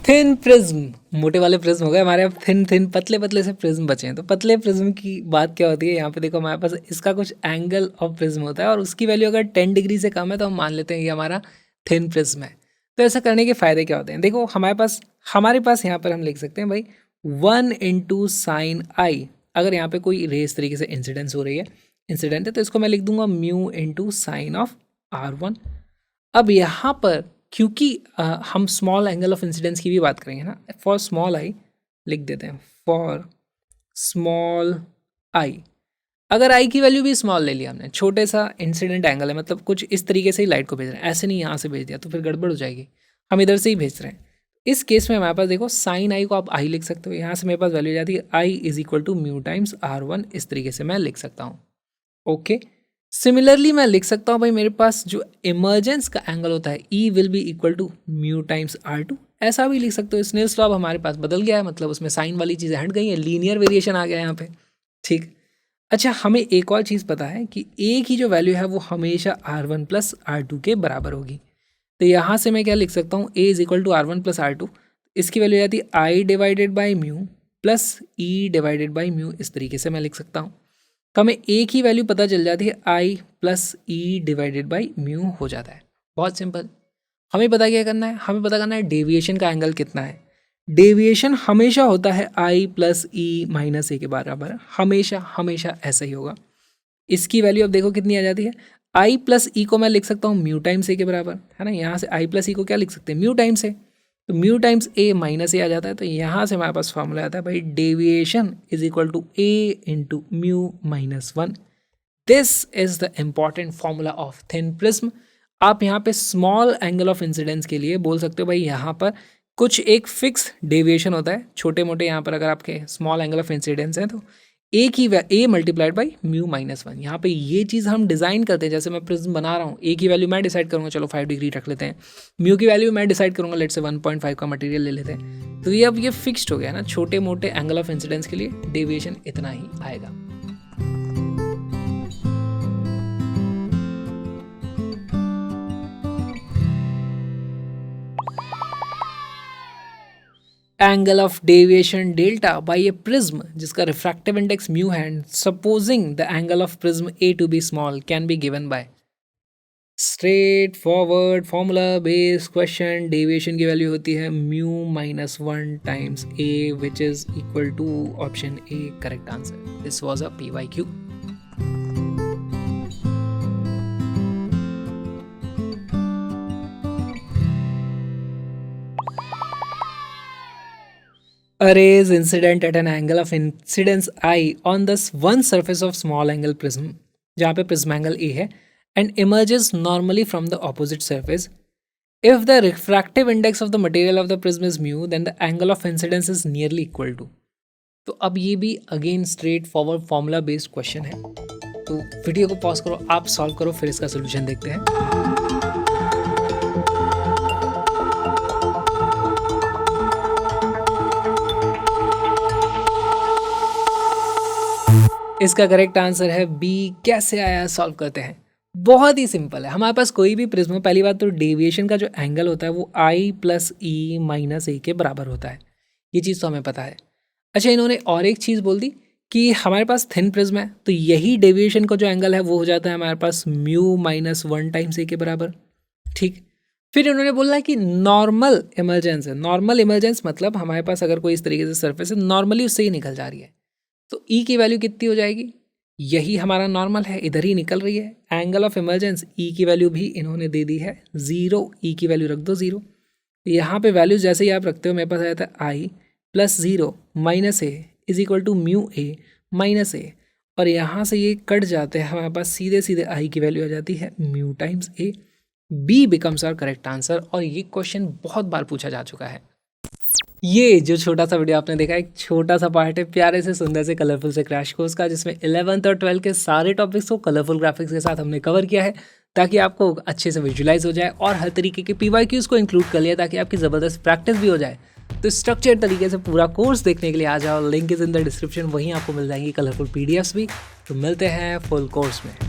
Thin prism, मोटे वाले prism हो गए हमारे, अब थिन पतले पतले से प्रिज्म बचे हैं। तो पतले प्रिज्म की बात क्या होती है, यहाँ पे देखो हमारे पास इसका कुछ एंगल ऑफ प्रिज्म होता है और उसकी वैल्यू अगर 10 डिग्री से कम है तो हम मान लेते हैं ये हमारा थिन प्रिज्म है। तो ऐसा करने के फ़ायदे क्या होते हैं, देखो हमारे पास यहाँ पर हम लिख सकते हैं भाई 1 इंटू साइन आई। अगर यहाँ पे कोई रे इस तरीके से इंसिडेंट है तो इसको मैं लिख दूंगा mu into sine of R1। अब यहाँ पर क्योंकि हम स्मॉल एंगल ऑफ इंसिडेंस की भी बात करेंगे ना, फॉर स्मॉल आई लिख देते हैं, फॉर स्मॉल आई। अगर आई की वैल्यू भी स्मॉल ले लिया हमने, छोटे सा इंसिडेंट एंगल है, मतलब कुछ इस तरीके से ही लाइट को भेज रहे हैं, ऐसे नहीं यहाँ से भेज दिया तो फिर गड़बड़ हो जाएगी, हम इधर से ही भेज रहे हैं। इस केस में हमारे पास देखो साइन आई को आप आई लिख सकते हो, यहाँ से मेरे पास वैल्यू जाती है I is equal to mu times R1, इस तरीके से मैं लिख सकता हूँ। ओके, सिमिलरली मैं लिख सकता हूँ भाई मेरे पास जो इमर्जेंस का एंगल होता है E will be equal to mu times R2, ऐसा भी लिख सकते हो। स्नेल्स लॉ अब हमारे पास बदल गया है, मतलब उसमें साइन वाली चीज़ें हट गई हैं, लीनियर वेरिएशन आ गया यहाँ पे। ठीक, अच्छा हमें एक और चीज़ पता है कि A की जो वैल्यू है वो हमेशा R1 प्लस R2 के बराबर होगी। तो यहाँ से मैं क्या लिख सकता हूँ, A is equal to R1 plus R2, इसकी वैल्यू आती है I divided by mu plus E divided by mu, इस तरीके से मैं लिख सकता हूँ। तो हमें A की वैल्यू पता चल जाती है I plus E divided by mu हो जाता है। बहुत सिंपल, हमें पता क्या करना है, हमें पता करना है डेविएशन का एंगल कितना है। डेविएशन हमेशा होता है I plus E minus A के बराबर, हमेशा ऐसा ही होगा। इसकी वैल्यू अब देखो कितनी आ जाती है, I प्लस E को मैं लिख सकता हूँ म्यू टाइम्स A के बराबर, है ना। यहाँ से I प्लस E को क्या लिख सकते हैं, म्यू टाइम्स A, तो mu times A minus A आ जाता है। तो यहाँ से हमारे पास फॉर्मूला आता है भाई deviation is equal to A into mu minus 1। This is the important formula of thin prism. आप यहाँ पे स्मॉल एंगल ऑफ इंसिडेंस के लिए बोल सकते हो भाई यहाँ पर कुछ एक फिक्स डेविएशन होता है, छोटे मोटे यहाँ पर अगर आपके स्मॉल एंगल ऑफ इंसिडेंस है तो A multiplied by mu minus 1। यहाँ पे ये चीज़ हम डिज़ाइन करते हैं, जैसे मैं प्रिज्म बना रहा हूँ, A की वैल्यू मैं डिसाइड करूँगा, चलो 5 डिग्री रख लेते हैं, म्यू की वैल्यू मैं डिसाइड करूँगा, लेट से 1.5 का मटेरियल ले लेते हैं। तो ये अब ये फिक्स्ड हो गया ना, छोटे मोटे एंगल ऑफ इंसिडेंस के लिए डेविएशन इतना ही आएगा। Angle of deviation delta by a prism जिसका रिफ्रैक्टिव इंडेक्स म्यू है, supposing the angle of prism A to be small can be given by straight forward formula based question. Deviation की value होती है mu minus 1 times A which is equal to option A correct answer. This was a PYQ। A ray is incident at an angle of incidence I on this one surface of small angle prism, जहाँ पे prism angle A है, and emerges normally from the opposite surface. If the refractive index of the material of the prism is mu, then the angle of incidence is nearly equal to. तो अब ये भी again straight forward formula based question है, तो video को pause करो, आप solve करो, फिर इसका सोल्यूशन देखते हैं। इसका करेक्ट आंसर है बी। कैसे आया, सॉल्व करते हैं। बहुत ही सिंपल है, हमारे पास कोई भी प्रिज्म, पहली बात तो डेविएशन का जो एंगल होता है वो I plus E minus A के बराबर होता है, ये चीज़ तो हमें पता है। अच्छा, इन्होंने और एक चीज़ बोल दी कि हमारे पास थिन प्रिज्म है तो यही डेविएशन का जो एंगल है वो हो जाता है हमारे पास म्यू माइनस 1 टाइम्स A के बराबर। ठीक, फिर इन्होंने बोला है कि नॉर्मल इमर्जेंस है। नॉर्मल इमर्जेंस मतलब हमारे पास अगर कोई इस तरीके से सर्फेस है, नॉर्मली उससे ही निकल जा रही है, तो E की वैल्यू कितनी हो जाएगी, यही हमारा नॉर्मल है, इधर ही निकल रही है। एंगल ऑफ इमर्जेंस E की वैल्यू भी इन्होंने दे दी है 0, E की वैल्यू रख दो 0। यहाँ पे वैल्यूज जैसे ही आप रखते हो मेरे पास आ जाता है I plus 0 minus A is equal to mu A minus A, और यहाँ से ये कट जाते हैं, हमारे पास सीधे सीधे I की वैल्यू आ जाती है mu times A। B becomes our correct answer, और ये क्वेश्चन बहुत बार पूछा जा चुका है। ये जो छोटा सा वीडियो आपने देखा, एक छोटा सा पार्ट है प्यारे से सुंदर से कलरफुल से क्रैश कोर्स का, जिसमें 11th और 12th के सारे टॉपिक्स को कलरफुल ग्राफिक्स के साथ हमने कवर किया है, ताकि आपको अच्छे से विजुलाइज हो जाए, और हर तरीके के PYQs को इंक्लूड कर लिया ताकि आपकी ज़बरदस्त प्रैक्टिस भी हो जाए। तो स्ट्रक्चर्ड तरीके से पूरा कोर्स देखने के लिए आ जाओ, link is in the description, वहीं आपको मिल जाएंगी कलरफुल PDFs भी। तो मिलते हैं फुल कोर्स में।